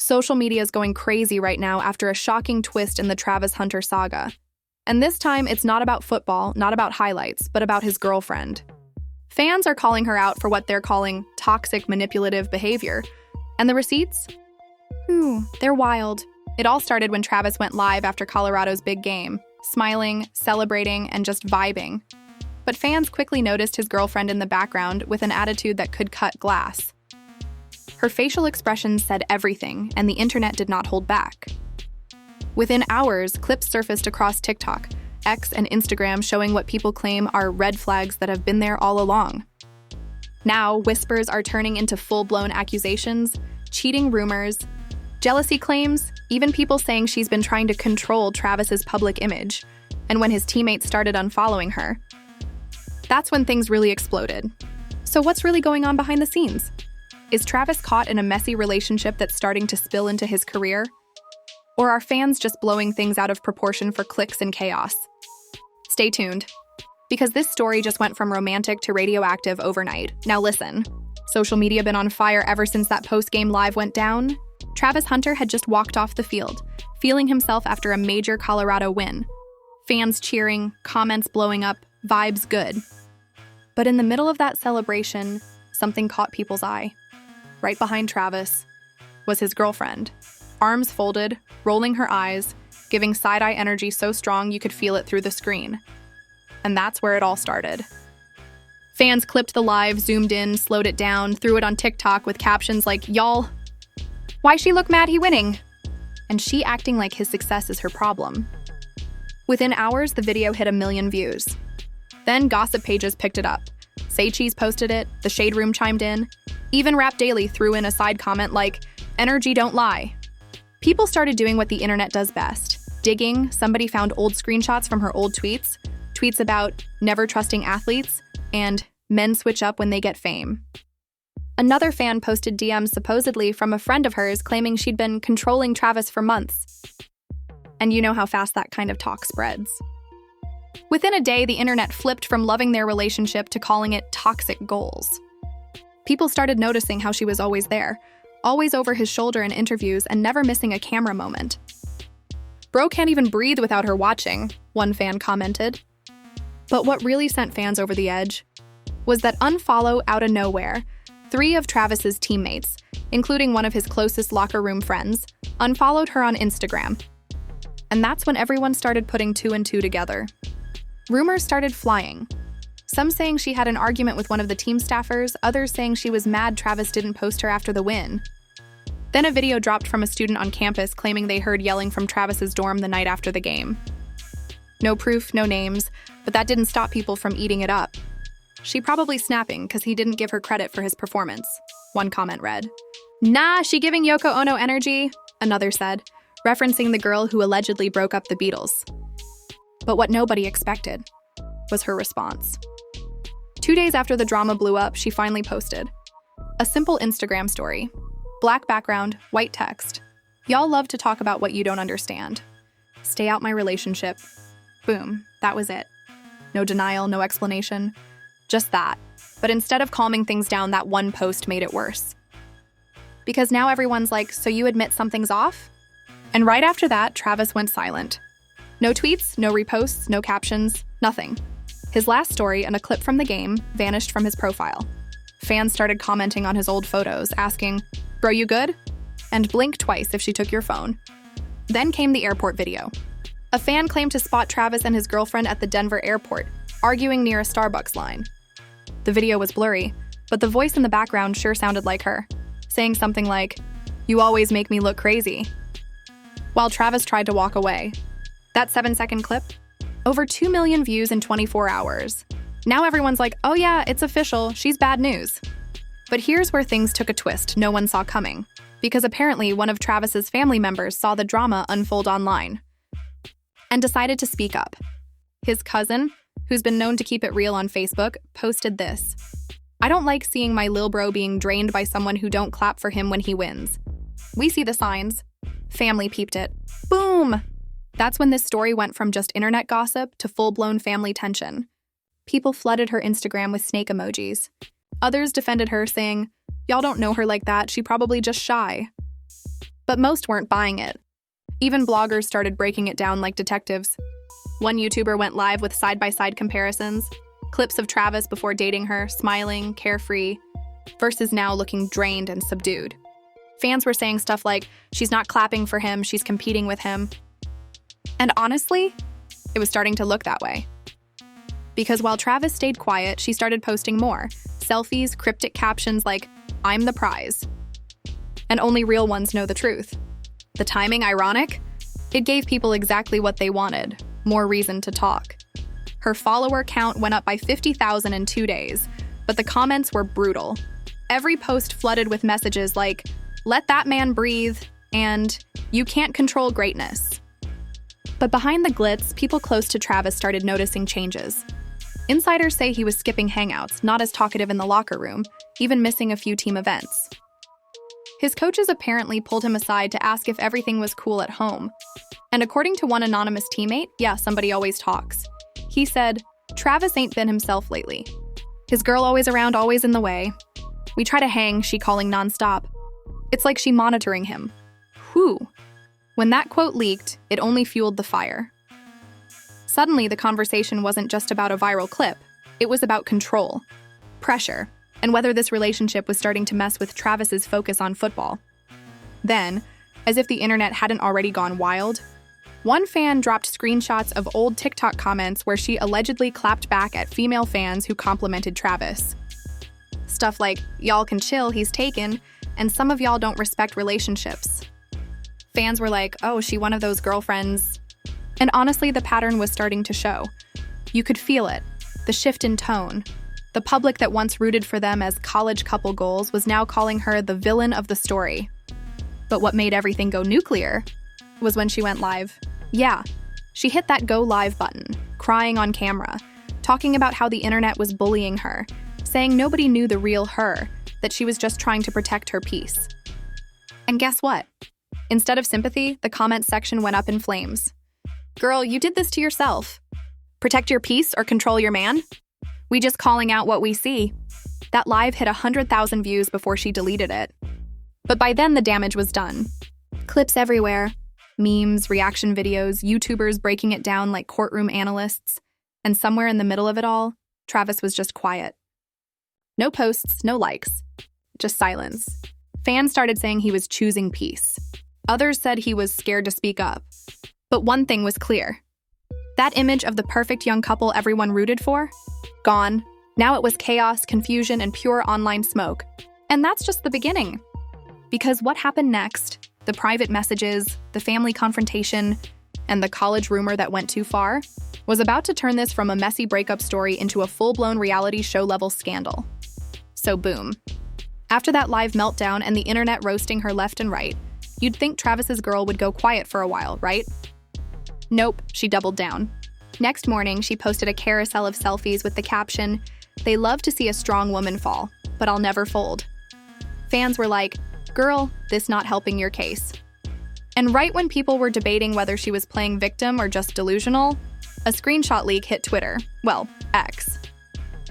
Social media is going crazy right now after a shocking twist in the Travis Hunter saga. And this time, it's not about football, not about highlights, but about his girlfriend. Fans are calling her out for what they're calling toxic, manipulative behavior. And the receipts? They're wild. It all started when Travis went live after Colorado's big game, smiling, celebrating, and just vibing. But fans quickly noticed his girlfriend in the background with an attitude that could cut glass. Her facial expressions said everything, and the internet did not hold back. Within hours, clips surfaced across TikTok, X, and Instagram showing what people claim are red flags that have been there all along. Now, whispers are turning into full-blown accusations, cheating rumors, jealousy claims, even people saying she's been trying to control Travis's public image, and when his teammates started unfollowing her. That's when things really exploded. So what's really going on behind the scenes? Is Travis caught in a messy relationship that's starting to spill into his career? Or are fans just blowing things out of proportion for clicks and chaos? Stay tuned, because this story just went from romantic to radioactive overnight. Now listen, social media been on fire ever since that post-game live went down. Travis Hunter had just walked off the field, feeling himself after a major Colorado win. Fans cheering, comments blowing up, vibes good. But in the middle of that celebration, something caught people's eye. Right behind Travis was his girlfriend, arms folded, rolling her eyes, giving side-eye energy so strong you could feel it through the screen. And that's where it all started. Fans clipped the live, zoomed in, slowed it down, threw it on TikTok with captions like, "Y'all, why she look mad he winning?" And she acting like his success is her problem. Within hours, the video hit 1 million views. Then gossip pages picked it up. Say Cheese posted it, the Shade Room chimed in, even Rap Daily threw in a side comment like, "Energy don't lie." People started doing what the internet does best. Digging, somebody found old screenshots from her old tweets about never trusting athletes, and men switch up when they get fame. Another fan posted DMs supposedly from a friend of hers claiming she'd been controlling Travis for months. And you know how fast that kind of talk spreads. Within a day, the internet flipped from loving their relationship to calling it toxic goals. People started noticing how she was always there, always over his shoulder in interviews and never missing a camera moment. "Bro can't even breathe without her watching," one fan commented. But what really sent fans over the edge was that unfollow out of nowhere, 3 of Travis's teammates, including one of his closest locker room friends, unfollowed her on Instagram. And that's when everyone started putting 2 and 2 together. Rumors started flying. Some saying she had an argument with one of the team staffers, others saying she was mad Travis didn't post her after the win. Then a video dropped from a student on campus claiming they heard yelling from Travis's dorm the night after the game. No proof, no names, but that didn't stop people from eating it up. "She probably snapping because he didn't give her credit for his performance," one comment read. "Nah, she giving Yoko Ono energy," another said, referencing the girl who allegedly broke up the Beatles. But what nobody expected was her response. 2 days after the drama blew up, she finally posted a simple Instagram story. Black background, white text. "Y'all love to talk about what you don't understand. Stay out my relationship." Boom, that was it. No denial, no explanation, just that. But instead of calming things down, that one post made it worse. Because now everyone's like, "So you admit something's off?" And right after that, Travis went silent. No tweets, no reposts, no captions, nothing. His last story and a clip from the game vanished from his profile. Fans started commenting on his old photos, asking, "Bro, you good?" And blink twice if she took your phone. Then came the airport video. A fan claimed to spot Travis and his girlfriend at the Denver airport, arguing near a Starbucks line. The video was blurry, but the voice in the background sure sounded like her, saying something like, "You always make me look crazy," while Travis tried to walk away. That 7-second clip? Over 2 million views in 24 hours. Now everyone's like, "Oh yeah, it's official, she's bad news." But here's where things took a twist no one saw coming, because apparently one of Travis's family members saw the drama unfold online and decided to speak up. His cousin, who's been known to keep it real on Facebook, posted this. "I don't like seeing my lil bro being drained by someone who don't clap for him when he wins. We see the signs." Family peeped it. Boom! That's when this story went from just internet gossip to full-blown family tension. People flooded her Instagram with snake emojis. Others defended her, saying, "Y'all don't know her like that, she probably just shy." But most weren't buying it. Even bloggers started breaking it down like detectives. One YouTuber went live with side-by-side comparisons, clips of Travis before dating her, smiling, carefree, versus now looking drained and subdued. Fans were saying stuff like, she's not clapping for him, she's competing with him. And honestly, it was starting to look that way. Because while Travis stayed quiet, she started posting more. Selfies, cryptic captions like, I'm the prize. And only real ones know the truth. The timing ironic? It gave people exactly what they wanted, more reason to talk. Her follower count went up by 50,000 in 2 days, but the comments were brutal. Every post flooded with messages like, let that man breathe, and you can't control greatness. But behind the glitz, people close to Travis started noticing changes. Insiders say he was skipping hangouts, not as talkative in the locker room, even missing a few team events. His coaches apparently pulled him aside to ask if everything was cool at home. And according to one anonymous teammate, yeah, somebody always talks. He said, Travis ain't been himself lately. His girl always around, always in the way. We try to hang, she calling nonstop. It's like she monitoring him. Whew. When that quote leaked, it only fueled the fire. Suddenly, the conversation wasn't just about a viral clip. It was about control, pressure, and whether this relationship was starting to mess with Travis's focus on football. Then, as if the internet hadn't already gone wild, one fan dropped screenshots of old TikTok comments where she allegedly clapped back at female fans who complimented Travis. Stuff like, y'all can chill, he's taken, and some of y'all don't respect relationships. Fans were like, oh, she one of those girlfriends. And honestly, the pattern was starting to show. You could feel it, the shift in tone. The public that once rooted for them as college couple goals was now calling her the villain of the story. But what made everything go nuclear was when she went live. Yeah, she hit that go live button, crying on camera, talking about how the internet was bullying her, saying nobody knew the real her, that she was just trying to protect her peace. And guess what? Instead of sympathy, the comment section went up in flames. Girl, you did this to yourself. Protect your peace or control your man? We just calling out what we see. That live hit 100,000 views before she deleted it. But by then, the damage was done. Clips everywhere. Memes, reaction videos, YouTubers breaking it down like courtroom analysts. And somewhere in the middle of it all, Travis was just quiet. No posts, no likes. Just silence. Fans started saying he was choosing peace. Others said he was scared to speak up. But one thing was clear. That image of the perfect young couple everyone rooted for? Gone. Now it was chaos, confusion, and pure online smoke. And that's just the beginning. Because what happened next, the private messages, the family confrontation, and the college rumor that went too far, was about to turn this from a messy breakup story into a full-blown reality show-level scandal. So boom. After that live meltdown and the internet roasting her left and right, you'd think Travis's girl would go quiet for a while, right? Nope, she doubled down. Next morning, she posted a carousel of selfies with the caption, "They love to see a strong woman fall, but I'll never fold." Fans were like, girl, this not helping your case. And right when people were debating whether she was playing victim or just delusional, a screenshot leak hit Twitter, well, X.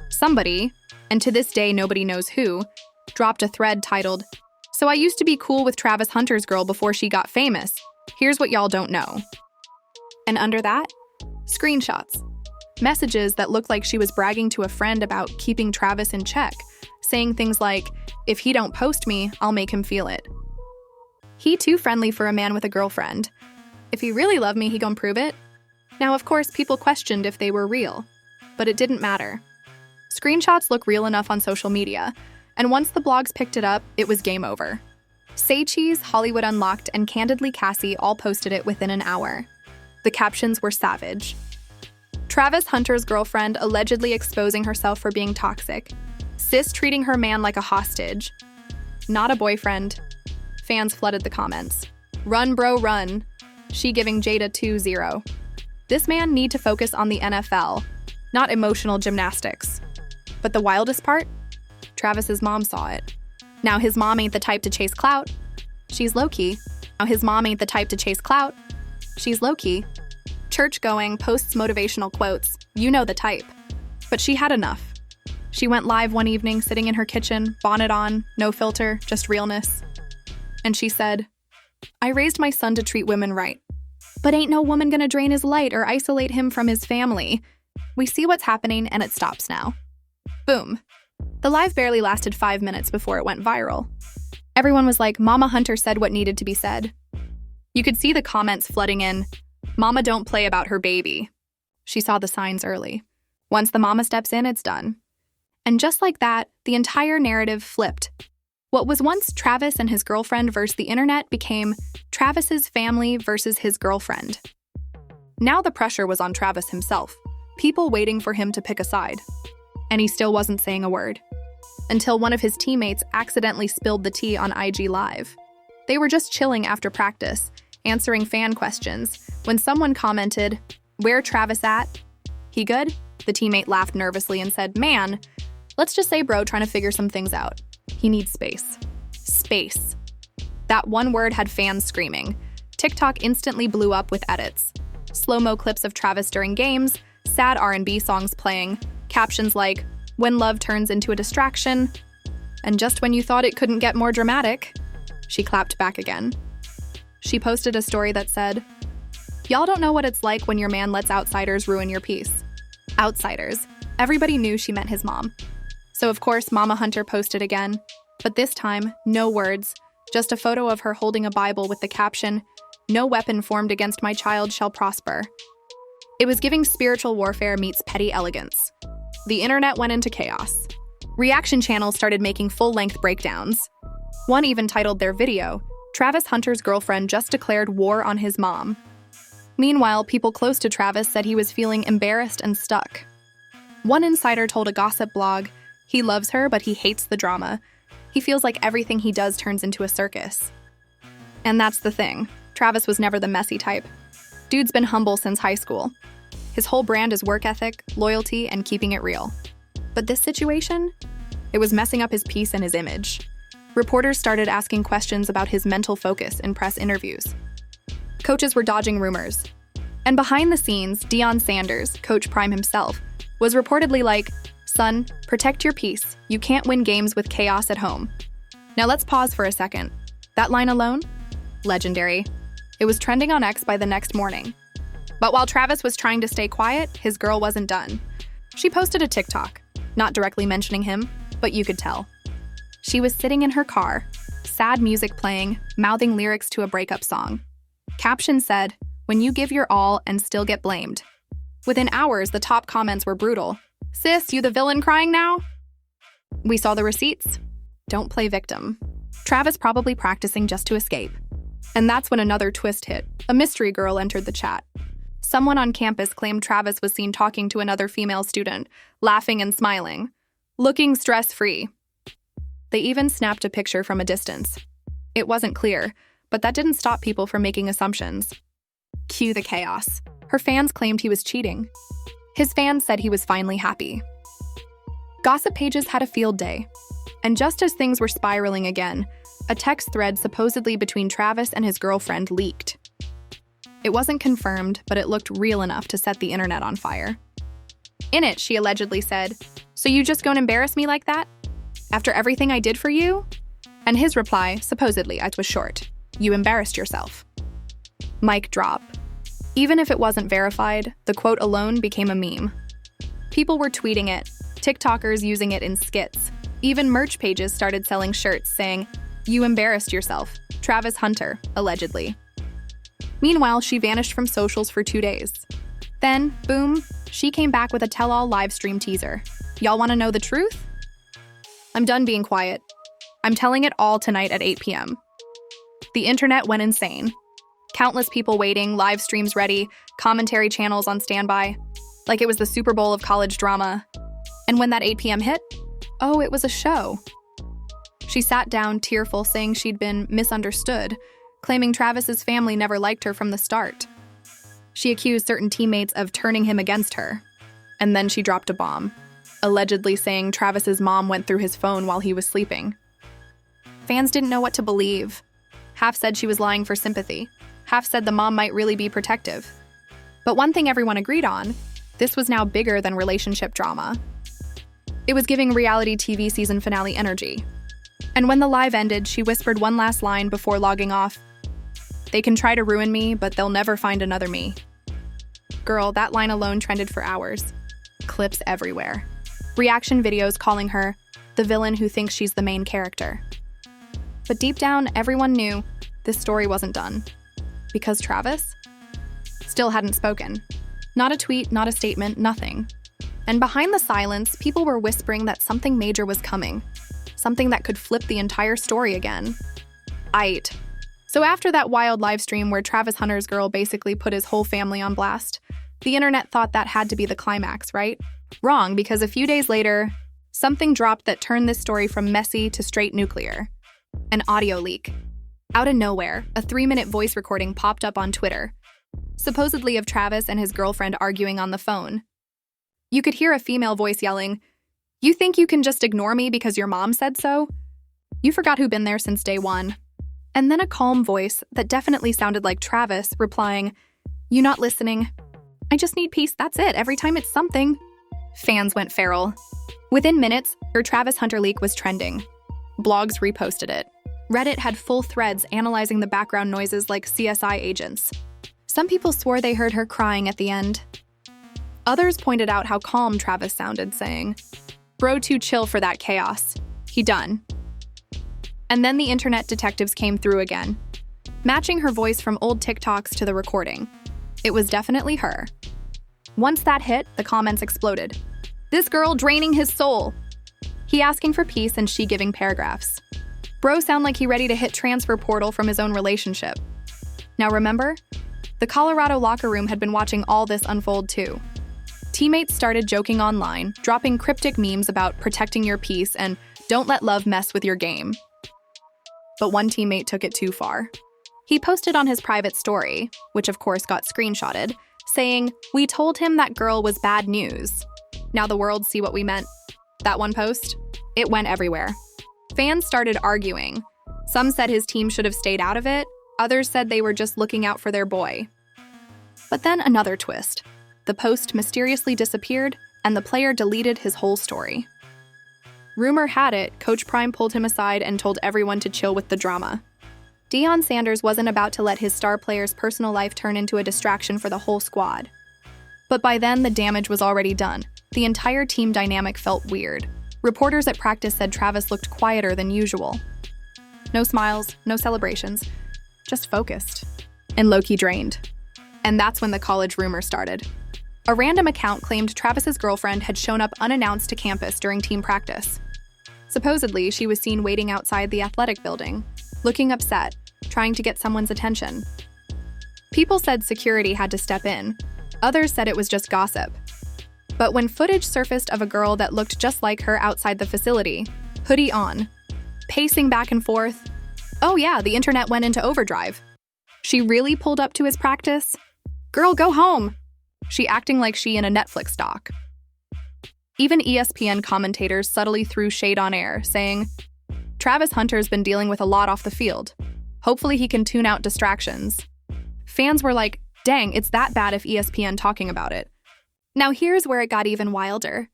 Somebody, and to this day nobody knows who, dropped a thread titled, "So I used to be cool with Travis Hunter's girl before she got famous. Here's what y'all don't know." And under that, screenshots. Messages that looked like she was bragging to a friend about keeping Travis in check, saying things like, "If he don't post me, I'll make him feel it." He too friendly for a man with a girlfriend. If he really loved me, he gon' prove it. Now, of course, people questioned if they were real, but it didn't matter. Screenshots look real enough on social media, and once the blogs picked it up, it was game over. Say Cheese, Hollywood Unlocked, and Candidly Cassie all posted it within an hour. The captions were savage. Travis Hunter's girlfriend allegedly exposing herself for being toxic. Sis treating her man like a hostage. Not a boyfriend. Fans flooded the comments. Run, bro, run. She giving Jada 2-0. This man need to focus on the NFL, not emotional gymnastics. But the wildest part? Travis's mom saw it. Now his mom ain't the type to chase clout. She's low-key. Now his mom ain't the type to chase clout. She's low-key. Church-going, posts motivational quotes. You know the type. But she had enough. She went live one evening, sitting in her kitchen, bonnet on, no filter, just realness. And she said, I raised my son to treat women right. But ain't no woman gonna drain his light or isolate him from his family. We see what's happening and it stops now. Boom. The live barely lasted 5 minutes before it went viral. Everyone was like, Mama Hunter said what needed to be said. You could see the comments flooding in, Mama don't play about her baby. She saw the signs early. Once the mama steps in, it's done. And just like that, the entire narrative flipped. What was once Travis and his girlfriend versus the internet became Travis's family versus his girlfriend. Now the pressure was on Travis himself, people waiting for him to pick a side. And he still wasn't saying a word. Until one of his teammates accidentally spilled the tea on IG Live. They were just chilling after practice, answering fan questions, when someone commented, "Where Travis at? He good?" The teammate laughed nervously and said, "Man, let's just say bro trying to figure some things out. He needs space." Space. That one word had fans screaming. TikTok instantly blew up with edits. Slow-mo clips of Travis during games, sad R&B songs playing, captions like, "When love turns into a distraction," and just when you thought it couldn't get more dramatic, she clapped back again. She posted a story that said, "Y'all don't know what it's like when your man lets outsiders ruin your peace." Outsiders. Everybody knew she meant his mom. So of course, Mama Hunter posted again, but this time, no words, just a photo of her holding a Bible with the caption, "No weapon formed against my child shall prosper." It was giving spiritual warfare meets petty elegance. The internet went into chaos. Reaction channels started making full-length breakdowns. One even titled their video, "Travis Hunter's girlfriend just declared war on his mom." Meanwhile, people close to Travis said he was feeling embarrassed and stuck. One insider told a gossip blog, he loves her, but he hates the drama. He feels like everything he does turns into a circus. And that's the thing. Travis was never the messy type. Dude's been humble since high school. His whole brand is work ethic, loyalty, and keeping it real. But this situation? It was messing up his peace and his image. Reporters started asking questions about his mental focus in press interviews. Coaches were dodging rumors. And behind the scenes, Deion Sanders, Coach Prime himself, was reportedly like, "Son, protect your peace. You can't win games with chaos at home." Now let's pause for a second. That line alone? Legendary. It was trending on X by the next morning. But while Travis was trying to stay quiet, his girl wasn't done. She posted a TikTok, not directly mentioning him, but you could tell. She was sitting in her car, sad music playing, mouthing lyrics to a breakup song. Caption said, "When you give your all and still get blamed." Within hours, the top comments were brutal. "Sis, you the villain crying now?" We saw the receipts. Don't play victim. Travis probably practicing just to escape. And that's when another twist hit. A mystery girl entered the chat. Someone on campus claimed Travis was seen talking to another female student, laughing and smiling, looking stress-free. They even snapped a picture from a distance. It wasn't clear, but that didn't stop people from making assumptions. Cue the chaos. Her fans claimed he was cheating. His fans said he was finally happy. Gossip pages had a field day. And just as things were spiraling again, a text thread supposedly between Travis and his girlfriend leaked. It wasn't confirmed, but it looked real enough to set the internet on fire. In it, she allegedly said, "So you just gonna embarrass me like that? After everything I did for you?" And his reply, supposedly, it was short, "You embarrassed yourself." Mic drop. Even if it wasn't verified, the quote alone became a meme. People were tweeting it, TikTokers using it in skits. Even merch pages started selling shirts saying, "You embarrassed yourself, Travis Hunter," allegedly. Meanwhile, she vanished from socials for 2 days. Then, boom, she came back with a tell-all live stream teaser. Y'all wanna know the truth? I'm done being quiet. I'm telling it all tonight at 8 p.m. The internet went insane. Countless people waiting, live streams ready, commentary channels on standby, like it was the Super Bowl of college drama. And when that 8 p.m. hit, oh, it was a show. She sat down, tearful, saying she'd been misunderstood, claiming Travis's family never liked her from the start. She accused certain teammates of turning him against her. And then she dropped a bomb, allegedly saying Travis's mom went through his phone while he was sleeping. Fans didn't know what to believe. Half said she was lying for sympathy. Half said the mom might really be protective. But one thing everyone agreed on, this was now bigger than relationship drama. It was giving reality TV season finale energy. And when the live ended, she whispered one last line before logging off, They can try to ruin me, but they'll never find another me. Girl, that line alone trended for hours. Clips everywhere. Reaction videos calling her the villain who thinks she's the main character. But deep down, everyone knew this story wasn't done. Because Travis still hadn't spoken. Not a tweet, not a statement, nothing. And behind the silence, people were whispering that something major was coming. Something that could flip the entire story again. So after that wild live stream where Travis Hunter's girl basically put his whole family on blast, the internet thought that had to be the climax, right? Wrong, because a few days later, something dropped that turned this story from messy to straight nuclear. An audio leak. Out of nowhere, a 3-minute voice recording popped up on Twitter, supposedly of Travis and his girlfriend arguing on the phone. You could hear a female voice yelling, "You think you can just ignore me because your mom said so? You forgot who been there since day one." And then a calm voice that definitely sounded like Travis replying, "You not listening? I just need peace, that's it, every time it's something." Fans went feral. Within minutes, her Travis Hunter leak was trending. Blogs reposted it. Reddit had full threads analyzing the background noises like CSI agents. Some people swore they heard her crying at the end. Others pointed out how calm Travis sounded, saying, "Bro, too chill for that chaos. He done." And then the internet detectives came through again, matching her voice from old TikToks to the recording. It was definitely her. Once that hit, the comments exploded. This girl draining his soul. He asking for peace and she giving paragraphs. Bro sound like he ready to hit transfer portal from his own relationship. Now remember, the Colorado locker room had been watching all this unfold too. Teammates started joking online, dropping cryptic memes about protecting your peace and don't let love mess with your game. But one teammate took it too far. He posted on his private story, which of course got screenshotted, saying, "We told him that girl was bad news. Now the world see what we meant." That one post, it went everywhere. Fans started arguing. Some said his team should have stayed out of it. Others said they were just looking out for their boy. But then another twist. The post mysteriously disappeared, and the player deleted his whole story. Rumor had it, Coach Prime pulled him aside and told everyone to chill with the drama. Deion Sanders wasn't about to let his star player's personal life turn into a distraction for the whole squad. But by then, the damage was already done. The entire team dynamic felt weird. Reporters at practice said Travis looked quieter than usual. No smiles, no celebrations, just focused. And low-key drained. And that's when the college rumor started. A random account claimed Travis's girlfriend had shown up unannounced to campus during team practice. Supposedly, she was seen waiting outside the athletic building, looking upset, trying to get someone's attention. People said security had to step in. Others said it was just gossip. But when footage surfaced of a girl that looked just like her outside the facility, hoodie on, pacing back and forth, oh yeah, the internet went into overdrive. She really pulled up to his practice? Girl, go home! She acting like she in a Netflix doc. Even ESPN commentators subtly threw shade on air, saying, "Travis Hunter's been dealing with a lot off the field. Hopefully he can tune out distractions." Fans were like, dang, it's that bad if ESPN talking about it. Now here's where it got even wilder.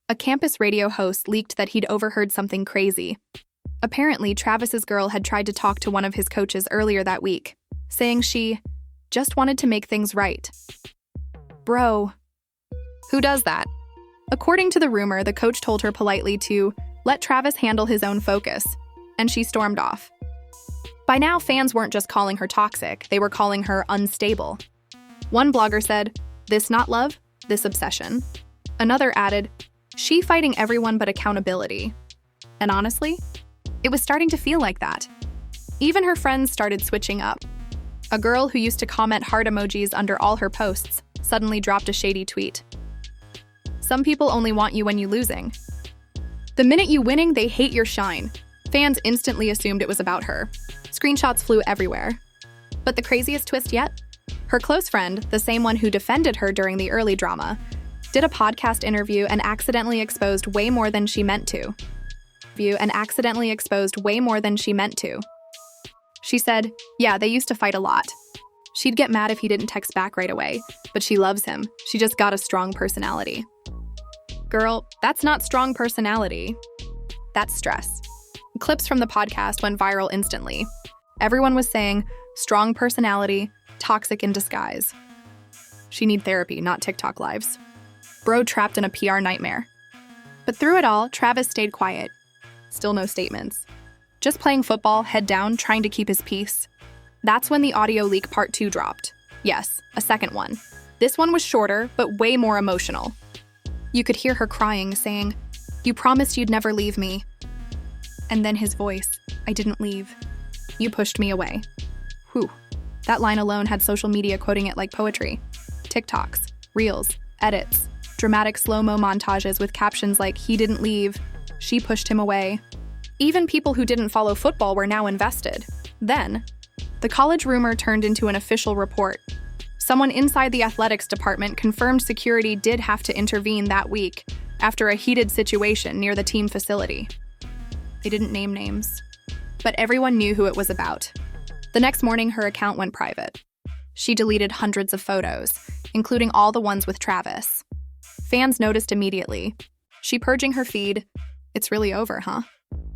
A campus radio host leaked that he'd overheard something crazy. Apparently, Travis's girl had tried to talk to one of his coaches earlier that week, saying she just wanted to make things right. Bro, who does that? According to the rumor, the coach told her politely to let Travis handle his own focus, and she stormed off. By now, fans weren't just calling her toxic, they were calling her unstable. One blogger said, "This not love, this obsession." Another added, "She fighting everyone but accountability." And honestly, it was starting to feel like that. Even her friends started switching up. A girl who used to comment heart emojis under all her posts suddenly dropped a shady tweet. Some people only want you when you losing. The minute you winning, they hate your shine. Fans instantly assumed it was about her. Screenshots flew everywhere. But the craziest twist yet? Her close friend, the same one who defended her during the early drama, did a podcast interview and accidentally exposed way more than she meant to. She said, "Yeah, they used to fight a lot. She'd get mad if he didn't text back right away, but she loves him. She just got a strong personality." Girl, that's not strong personality. That's stress. Clips from the podcast went viral instantly. Everyone was saying, strong personality, toxic in disguise. She need therapy, not TikTok lives. Bro trapped in a PR nightmare. But through it all, Travis stayed quiet. Still no statements. Just playing football, head down, trying to keep his peace. That's when the audio leak part 2 dropped. Yes, a second one. This one was shorter, but way more emotional. You could hear her crying, saying, "You promised you'd never leave me." And then his voice, "I didn't leave. You pushed me away." Whew. That line alone had social media quoting it like poetry. TikToks, reels, edits, dramatic slow-mo montages with captions like, "He didn't leave. She pushed him away." Even people who didn't follow football were now invested. Then, the college rumor turned into an official report. Someone inside the athletics department confirmed security did have to intervene that week after a heated situation near the team facility. They didn't name names, but everyone knew who it was about. The next morning, her account went private. She deleted hundreds of photos, including all the ones with Travis. Fans noticed immediately. She purging her feed. It's really over, huh?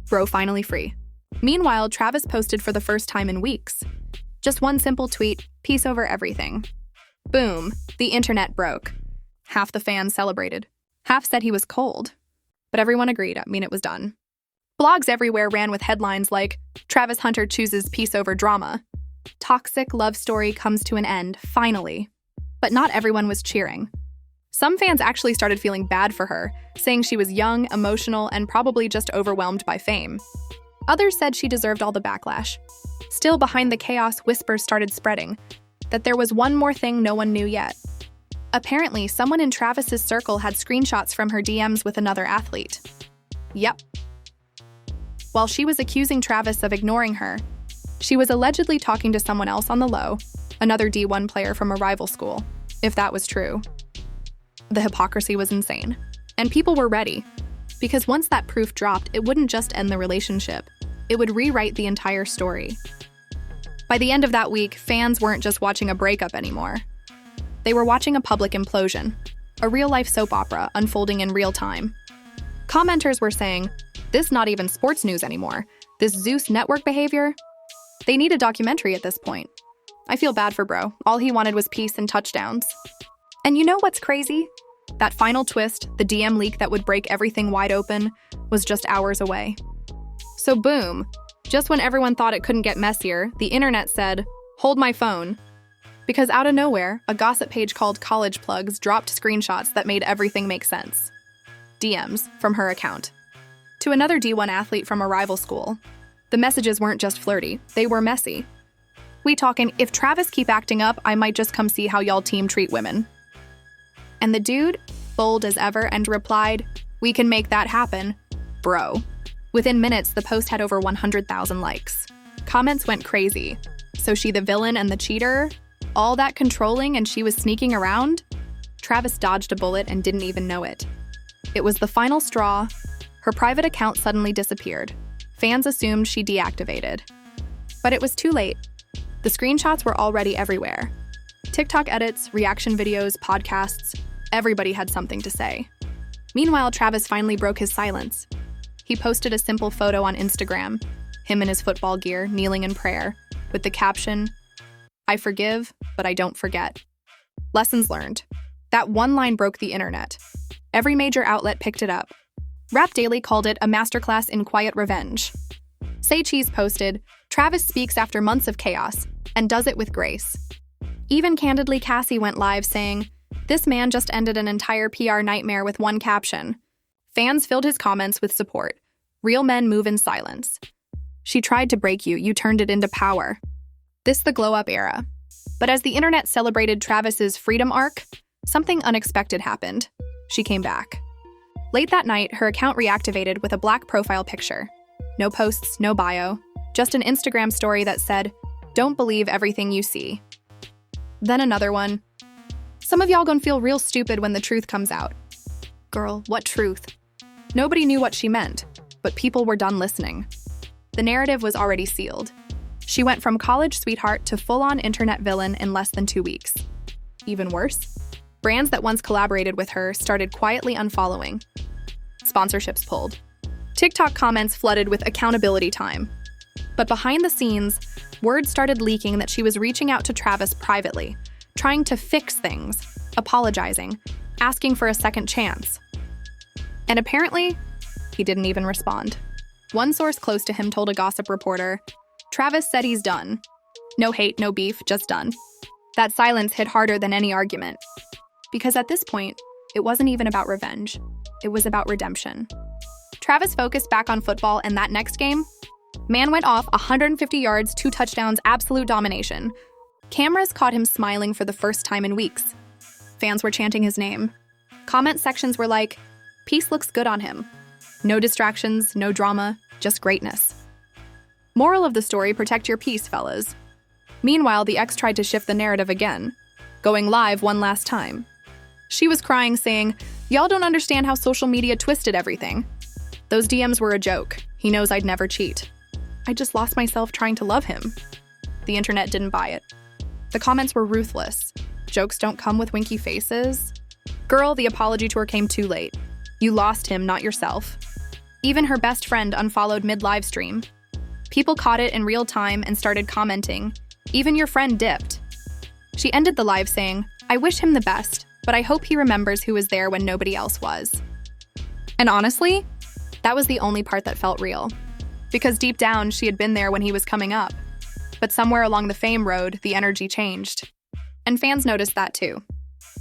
Bro finally free. Meanwhile, Travis posted for the first time in weeks. Just one simple tweet, peace over everything. Boom, the internet broke. Half the fans celebrated. Half said he was cold. But everyone agreed, it was done. Blogs everywhere ran with headlines like, "Travis Hunter chooses peace over drama." Toxic love story comes to an end, finally. But not everyone was cheering. Some fans actually started feeling bad for her, saying she was young, emotional, and probably just overwhelmed by fame. Others said she deserved all the backlash. Still, behind the chaos, whispers started spreading that there was one more thing no one knew yet. Apparently, someone in Travis's circle had screenshots from her DMs with another athlete. Yep. While she was accusing Travis of ignoring her, she was allegedly talking to someone else on the low, another D1 player from a rival school, if that was true. The hypocrisy was insane. And people were ready, because once that proof dropped, it wouldn't just end the relationship. It would rewrite the entire story. By the end of that week, fans weren't just watching a breakup anymore. They were watching a public implosion, a real-life soap opera unfolding in real time. Commenters were saying, "This not even sports news anymore. This Zeus network behavior? They need a documentary at this point." I feel bad for bro. All he wanted was peace and touchdowns. And you know what's crazy? That final twist, the DM leak that would break everything wide open, was just hours away. So boom, just when everyone thought it couldn't get messier, the internet said, "Hold my phone." Because out of nowhere, a gossip page called College Plugs dropped screenshots that made everything make sense. DMs from her account. To another D1 athlete from a rival school. The messages weren't just flirty, they were messy. We talking, "If Travis keep acting up, I might just come see how y'all team treat women." And the dude, bold as ever, and replied, "We can make that happen, bro." Within minutes, the post had over 100,000 likes. Comments went crazy. So she the villain and the cheater? All that controlling and she was sneaking around? Travis dodged a bullet and didn't even know it. It was the final straw. Her private account suddenly disappeared. Fans assumed she deactivated. But it was too late. The screenshots were already everywhere. TikTok edits, reaction videos, podcasts, everybody had something to say. Meanwhile, Travis finally broke his silence. He posted a simple photo on Instagram, him in his football gear, kneeling in prayer, with the caption, "I forgive, but I don't forget." Lessons learned. That one line broke the internet. Every major outlet picked it up. Rap Daily called it a masterclass in quiet revenge. Say Cheese posted, "Travis speaks after months of chaos, and does it with grace." Even Candidly Cassie went live saying, "This man just ended an entire PR nightmare with one caption." Fans filled his comments with support. "Real men move in silence." "She tried to break you, you turned it into power." This the glow-up era. But as the internet celebrated Travis's freedom arc, something unexpected happened. She came back. Late that night, her account reactivated with a black profile picture. No posts, no bio, just an Instagram story that said, "Don't believe everything you see." Then another one. "Some of y'all gonna feel real stupid when the truth comes out." Girl, what truth? Nobody knew what she meant, but people were done listening. The narrative was already sealed. She went from college sweetheart to full-on internet villain in less than 2 weeks. Even worse, brands that once collaborated with her started quietly unfollowing. Sponsorships pulled. TikTok comments flooded with accountability time. But behind the scenes, word started leaking that she was reaching out to Travis privately, trying to fix things, apologizing, asking for a second chance. And apparently, he didn't even respond. One source close to him told a gossip reporter, "Travis said he's done. No hate, no beef, just done." That silence hit harder than any argument. Because at this point, it wasn't even about revenge. It was about redemption. Travis focused back on football, and that next game, man went off 150 yards, 2 touchdowns, absolute domination. Cameras caught him smiling for the first time in weeks. Fans were chanting his name. Comment sections were like, "Peace looks good on him. No distractions, no drama, just greatness." Moral of the story, protect your peace, fellas. Meanwhile, the ex tried to shift the narrative again, going live one last time. She was crying, saying, "Y'all don't understand how social media twisted everything. Those DMs were a joke. He knows I'd never cheat. I just lost myself trying to love him." The internet didn't buy it. The comments were ruthless. "Jokes don't come with winky faces. Girl, the apology tour came too late. You lost him, not yourself." Even her best friend unfollowed mid-live stream. People caught it in real time and started commenting. Even your friend dipped. She ended the live saying, "I wish him the best, but I hope he remembers who was there when nobody else was." And honestly, that was the only part that felt real. Because deep down, she had been there when he was coming up. But somewhere along the fame road, the energy changed. And fans noticed that too.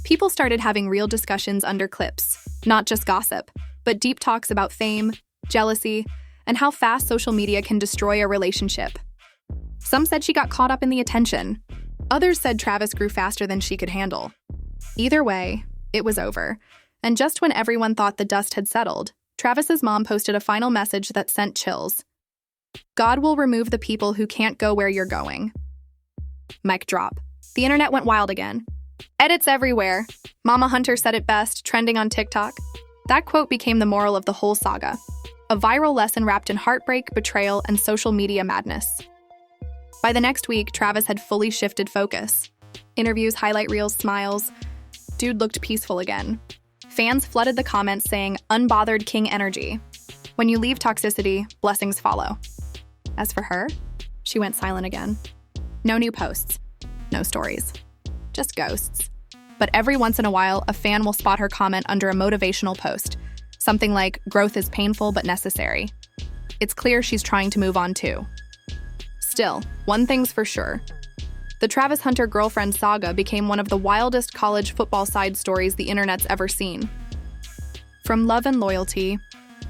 People started having real discussions under clips, not just gossip, but deep talks about fame, jealousy, and how fast social media can destroy a relationship. Some said she got caught up in the attention. Others said Travis grew faster than she could handle. Either way, it was over. And just when everyone thought the dust had settled, Travis's mom posted a final message that sent chills. "God will remove the people who can't go where you're going." Mic drop. The internet went wild again. Edits everywhere. Mama Hunter said it best, trending on TikTok. That quote became the moral of the whole saga. A viral lesson wrapped in heartbreak, betrayal, and social media madness. By the next week, Travis had fully shifted focus. Interviews, highlight reels, smiles. Dude looked peaceful again. Fans flooded the comments saying, "Unbothered king energy. When you leave toxicity, blessings follow." As for her, she went silent again. No new posts. No stories. Just ghosts. But every once in a while, a fan will spot her comment under a motivational post. Something like, "Growth is painful but necessary." It's clear she's trying to move on too. Still, one thing's for sure. The Travis Hunter girlfriend saga became one of the wildest college football side stories the internet's ever seen. From love and loyalty,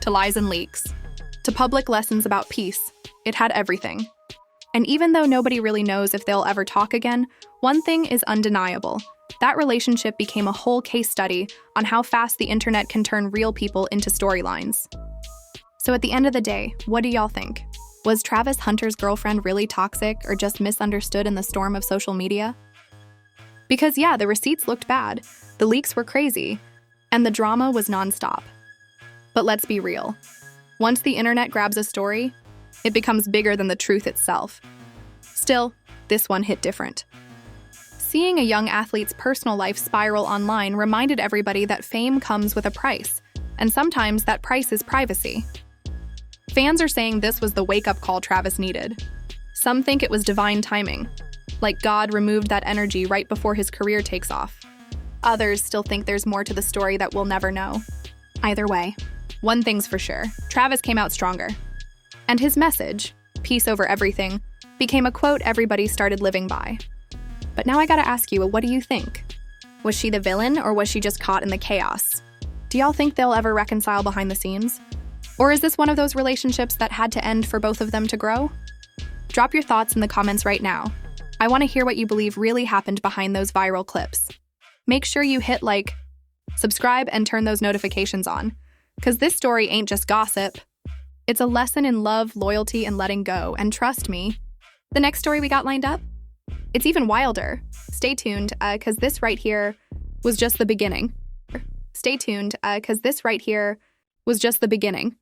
to lies and leaks, to public lessons about peace, it had everything. And even though nobody really knows if they'll ever talk again, one thing is undeniable. That relationship became a whole case study on how fast the internet can turn real people into storylines. So at the end of the day, what do y'all think? Was Travis Hunter's girlfriend really toxic or just misunderstood in the storm of social media? Because yeah, the receipts looked bad, the leaks were crazy, and the drama was nonstop. But let's be real. Once the internet grabs a story, it becomes bigger than the truth itself. Still, this one hit different. Seeing a young athlete's personal life spiral online reminded everybody that fame comes with a price, and sometimes that price is privacy. Fans are saying this was the wake-up call Travis needed. Some think it was divine timing, like God removed that energy right before his career takes off. Others still think there's more to the story that we'll never know. Either way, one thing's for sure, Travis came out stronger. And his message, peace over everything, became a quote everybody started living by. But now I gotta ask you, what do you think? Was she the villain, or was she just caught in the chaos? Do y'all think they'll ever reconcile behind the scenes? Or is this one of those relationships that had to end for both of them to grow? Drop your thoughts in the comments right now. I want to hear what you believe really happened behind those viral clips. Make sure you hit like, subscribe, and turn those notifications on, because this story ain't just gossip. It's a lesson in love, loyalty, and letting go, and trust me, the next story we got lined up, it's even wilder. Stay tuned, because this right here was just the beginning. Stay tuned, because this right here was just the beginning.